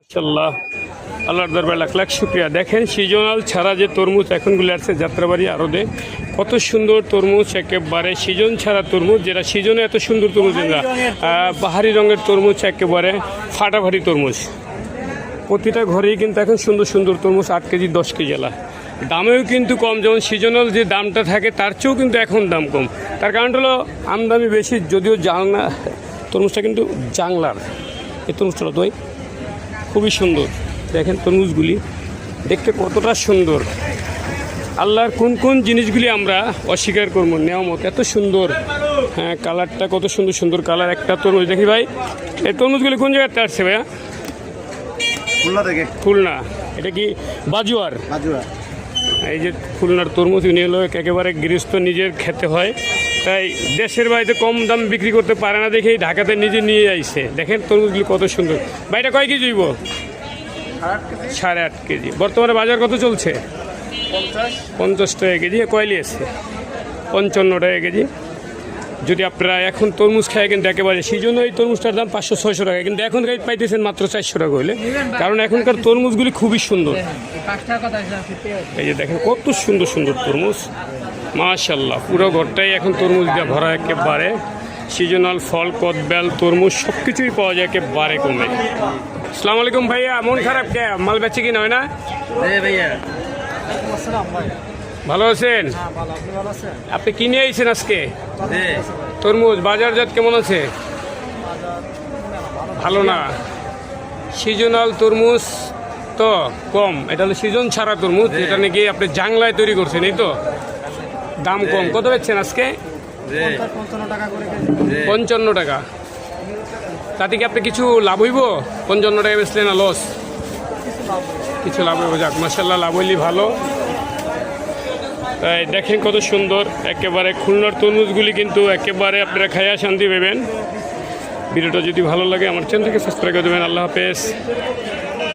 ইনশাল্লাহ আল্লাহর দরবারে লাখ লাখ শুক্রিয়া। দেখেন সিজনাল ছাড়া যে তরমুজ এখনগুলো আসছে যাত্রাবাড়ি আড়তে, কত সুন্দর তরমুজ, একেবারে সিজন ছাড়া তরমুজ, যেটা সিজনে এত সুন্দর তরমুজ না, বাহারি রঙের তরমুজ, একেবারে ফাটাফাটি তরমুজ। প্রতিটা ঘরেই কিন্তু এখন সুন্দর সুন্দর তরমুজ 8 কেজি 10 কেজি এলা। দামেও কিন্তু কম, যেমন সিজনাল যে দামটা থাকে তার চেয়েও কিন্তু এখন দাম কম। তার কারণ হলো আমদামি বেশি, যদিও জাংলা তরমুজটা কিন্তু জাংলার। এই তরমুজটা তো খুবই সুন্দর। দেখেন তরমুজগুলি দেখতে কতটা সুন্দর। আল্লাহর কোন কোন জিনিসগুলি আমরা অস্বীকার করবো, নেয়ামত এত সুন্দর। হ্যাঁ, কালারটা কত সুন্দর সুন্দর কালার। একটা তরমুজ দেখি ভাই, এই তরমুজগুলি কোন জায়গাতে আসছে ভাইয়া? খুলনা থেকে। খুলনা। এটা কি বাজুয়ার? বাজুয়ার। এই যে খুলনার তরমুজ উনি হলো একেবারে গৃহস্থ, নিজের খেতে হয়, তাই দেশের বাড়িতে কম দাম বিক্রি করতে পারে না দেখেই ঢাকাতে নিজে নিয়ে আইছে। দেখেন তরমুজগুলি কত সুন্দর। ভাইটা কয় কেজি হইব? 8.5 কেজি। বর্তমানে বাজার কত চলছে? 50 টাকা কেজি। কয়লি আছে? 55 টাকা কেজি। যদি আপনারা এখন তরমুজ খায় কিন্তু একেবারে সিজনে এই তরমুজটার দাম 500-600 টাকা, কিন্তু এখন পাইতেছেন মাত্র 400 টাকা হইলে, কারণ এখনকার তরমুজগুলি খুবই সুন্দর। এই যে দেখেন কত সুন্দর সুন্দর তরমুজ, মাশাআল্লাহ। পুরো ঘরটাই এখন তরমুজ দিয়ে ভরা। একেবারে সিজনাল ফল, কদবেল, তরমুজ সব কিছুই পাওয়া যায় একেবারে কমে। আসসালামু আলাইকুম ভাইয়া, মন খারাপ কে? মাল বেচে কিনা হয় না? ভালো আছেন? আপনি কিনে আইছেন আজকে তরমুজ? বাজারজাত কেমন আছে? ভালো না। সিজনাল তরমুজ তো কম, এটা হলো সিজন ছাড়া তরমুজ, যেটা নাকি আপনি জাংলায় তৈরি করছেন, এই তো দাম কম। কত বেচছেন আজকে? 55 টাকা। তাতে কি আপনি কিছু লাভ হইব? 55 টাকা বেচলে না লস? কিছু লাভ হইব। যাক মাশাআল্লাহ, লাভ হইলে ভালো। তাই দেখেন কত সুন্দর একেবারে খুলনার তরমুজগুলি, কিন্তু একেবারে আপনারা খাইয়া শান্তি পাবেন। ভিডিওটা যদি ভালো লাগে আমার চ্যানেলকে সাবস্ক্রাইব করে দেবেন। আল্লাহ হাফেজ।